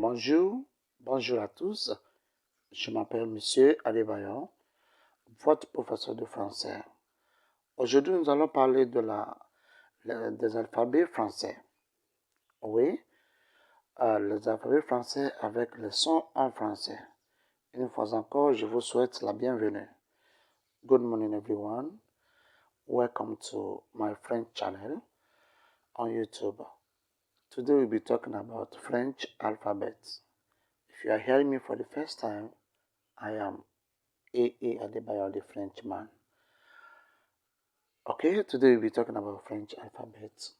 Bonjour, bonjour à tous. Je m'appelle Monsieur Adebayo, votre professeur de français. Aujourd'hui, nous allons parler des alphabets français. Oui, les alphabets français avec les sons en français. Une fois encore, je vous souhaite la bienvenue. Good morning, everyone. Welcome to my French channel on YouTube. Today, we'll be talking about French alphabet. If you are hearing me for the first time, I am A.A. Adebayo, the Frenchman. Okay, today we'll be talking about French alphabet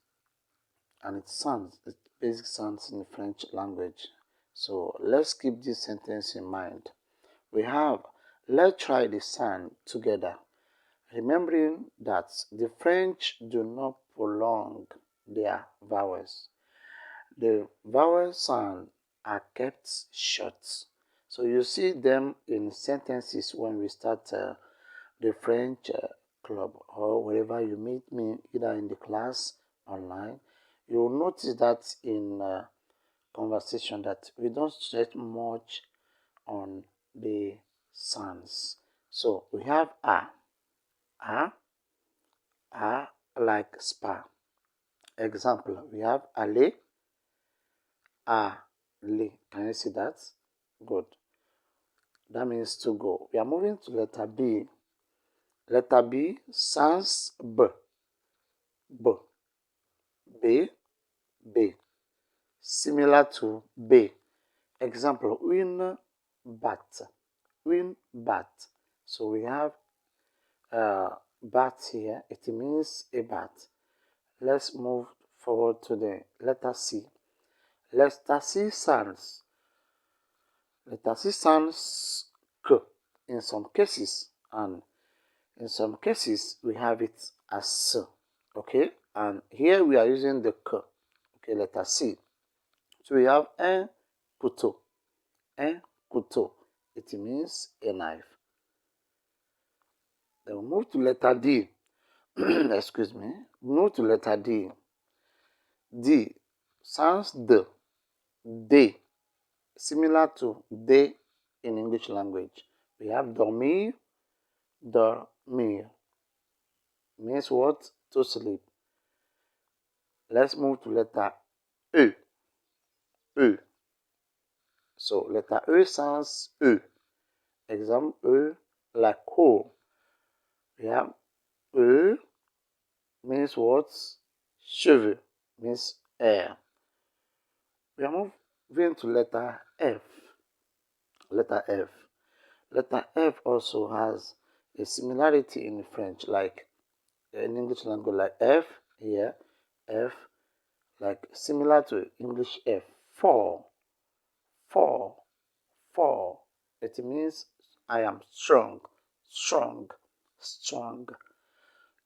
and its sounds, its basic sounds in the French language. So let's keep this sentence in mind. We have, let's try the sound together, remembering that the French do not prolong their vowels. The vowel sounds are kept short. So you see them in sentences when we start the French club or wherever you meet me, either in the class, online. You'll notice that in conversation that we don't stress much on the sounds. So we have a like spa. Example, we have aller, aller. Can you see that? Good. That means to go. We are moving to letter B. Letter B sounds B. B. B. B. Similar to B. Example, win bat. Win bat. So we have bat here. It means a bat. Let's move forward to the letter C. Letter C sounds. Letter C sounds K in some cases, and in some cases we have it as S. Okay, and here we are using the K. Okay, letter C. So we have un couteau. Un couteau. It means a knife. Then we move to letter D. Excuse me. Move to letter D. D sounds D. D. Similar to D in English language. We have dormir. Dormir. Means what? To sleep. Let's move to letter E. E. So letter E sounds E. Example, E like coal. We have E means what? Cheveux means air. We are moving to letter F. Letter F. Letter F also has a similarity in French, like in English language, like F here, F, like similar to English F. Four. It means I am strong, strong, strong.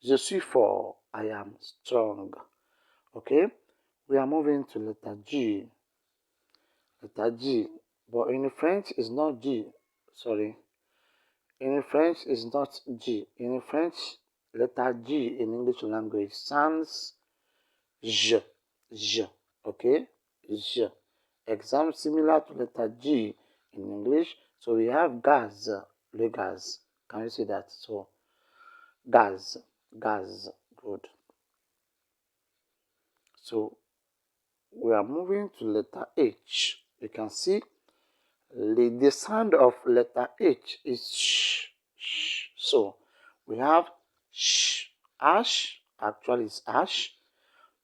Je suis fort, I am strong. Okay, we are moving to letter G. Letter G, but in French is not G. Sorry, in French is not G. In French, letter G in English language sounds J. J. Okay, J. Example similar to letter G in English. So we have gaz, le gaz. Can you see that? So gaz, gaz, good. So we are moving to letter H. You can see the sound of letter H is sh, sh. So we have sh, ash, actually it's ash,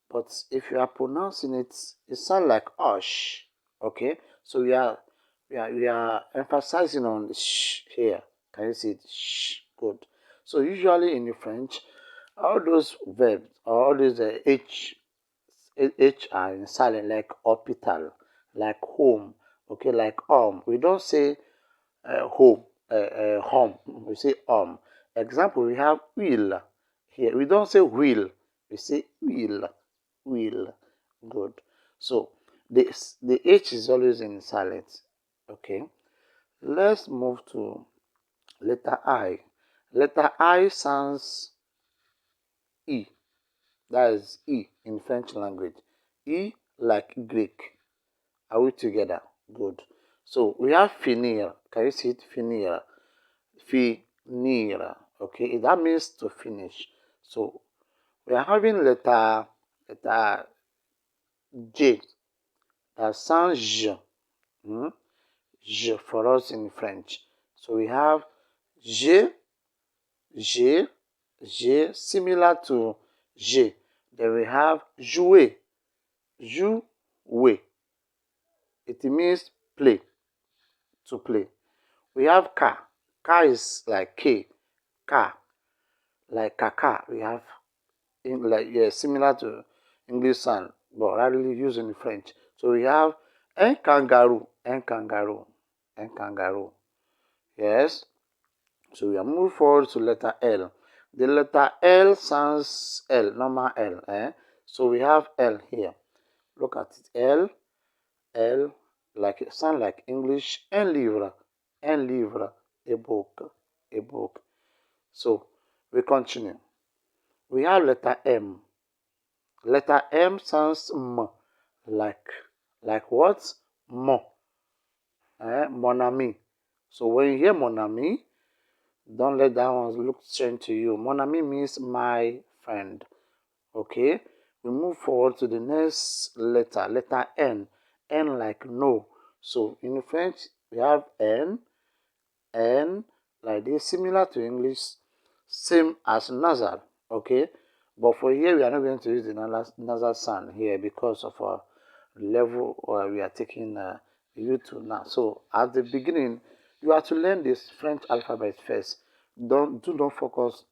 but if you are pronouncing it, it sounds like ash. Okay, so we are emphasizing on the sh here. Can you see it? Sh, good. So usually in the French, all those verbs, all those H are in silent, like hospital, like home, okay, like we don't say home, home, we say Example, we have will here. We don't say will, we say will. Good. So the H is always in silence. Okay. Let's move to letter I. Letter I sounds E. That is E in French language. E like Greek. Are we together? Good. So we have finir. Can you see it? Finir. Finir. Okay, that means to finish. So we are having letter J. That sounds J. Hmm? J for us in French. So we have J, J, J, similar to J. Then we have jouer, jouer. It means play, to play. We have ka. Ka is like K, ka, like kaka. We have similar to English sound, but rarely used in French. So we have un kangaroo, un kangaroo, un kangaroo. Yes. So we are moving forward to letter L. The letter L sounds L, normal L. So we have L here. Look at it. L, L, like it sound like English. Un livre, a book, a book. So we continue. We have letter M. Letter M sounds M, like what? Mo, mon ami. So when you hear mon ami, don't let that one look strange to you. Mon ami means my friend. Okay, we move forward to the next letter N. N like no. So in French, we have N like this, similar to English, same as nasal. Okay, but for here, we are not going to use the nasal sound here because of our level we are taking YouTube now. So at the beginning, you have to learn this French alphabet first. Do not focus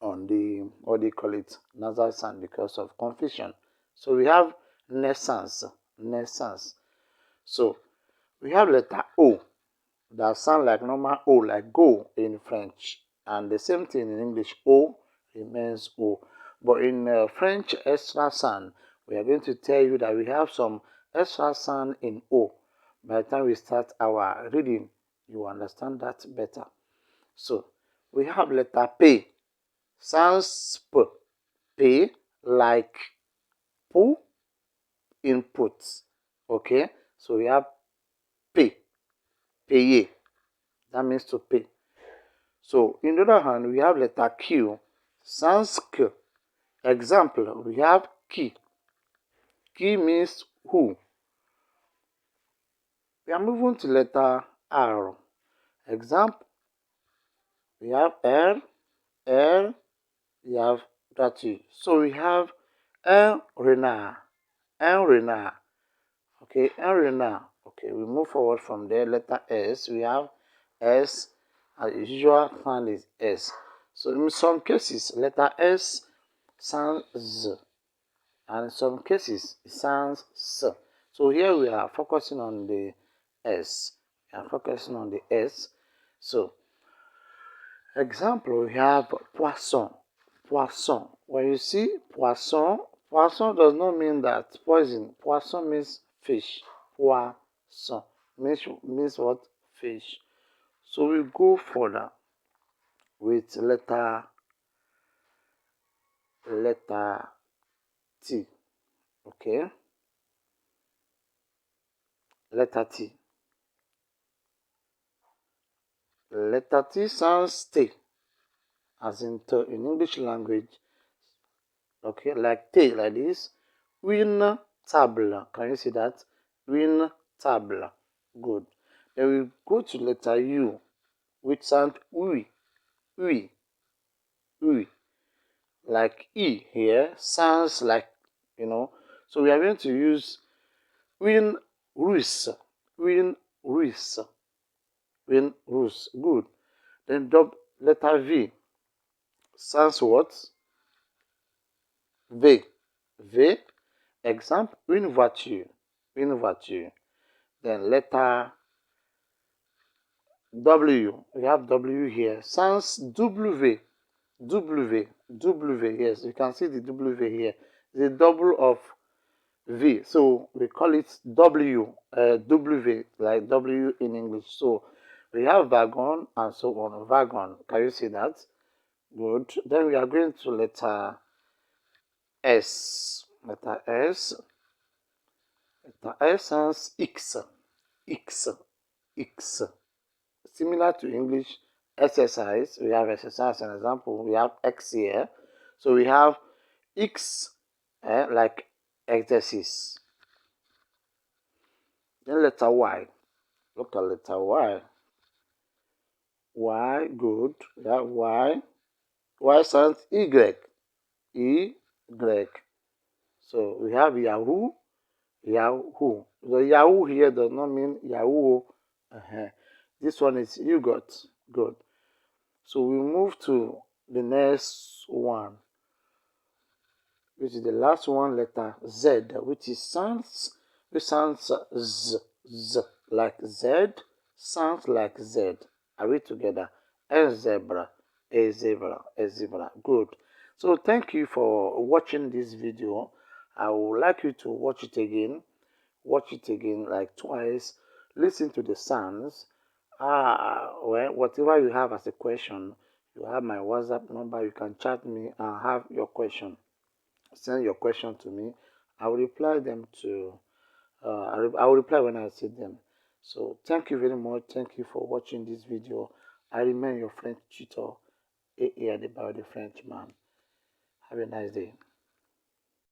on the what do you call it, nasal sound, because of confusion. So we have naissance, naissance. So we have letter O that sound like normal O, like go in French, and the same thing in English. O remains O, but in French extra sound, we are going to tell you that we have some extra sound in O. By the time we start our reading, you understand that better. So we have letter P. Sounds P like pu input. Okay, so we have P, payer. That means to pay. So in the other hand, we have letter Q. Sounds K. Example, we have key. Key means who. We are moving to letter R. Example, we have R, we have statue. So we have un renard, un renard. Okay, un renard. Okay, we move forward from there. Letter S, we have S, as usual sound is S. So in some cases, letter S sounds Z, and in some cases, it sounds S. So here we are focusing on the S. We are focusing on the S. So, example, we have poisson, poisson. When you see poisson, poisson does not mean that poison. Poisson means fish. Poisson means what? Fish. So we go further with letter T. Okay, letter T. Letter T sounds T, as in in English language. Okay, like T, like this. Une table. Can you see that? Une table. Good. Then we go to letter U, which sound oui, oui, oui. Like E here sounds like, So we are going to use une russe, une russe, une russe. Good. Then letter V sounds what? V. V. Exemple, une voiture, une voiture. Then letter W. We have W here. Sounds W. W. W. Yes, you can see the W here. The double of V. So we call it W. W, like W in English. So we have wagon and so on. Wagon. Can you see that? Good. Then we are going to letter S. Letter S. Letter S sounds X. X, X. Similar to English exercise, we have exercise as an example. We have X here. So we have X like exercise. Then letter Y. Look at letter Y. Y, good. We have Y. Y sounds Y. Y. So we have Yahoo, Yahoo. The Yahoo here does not mean Yahoo. This one is you got. Good. So we move to the next one, which is the last one, letter Z, which sounds Z, like Z, sounds like Z. Are we together? A zebra, a zebra, a zebra. Good. So thank you for watching this video. I would like you to watch it again like twice. Listen to the sounds. Well, whatever you have as a question, you have my WhatsApp number. You can chat me and have your question. Send your question to me. I will reply them to. I will reply when I see them. So thank you very much. Thank you for watching this video. I remain your French tutor, A.A. Adebayo, the Frenchman. Have a nice day.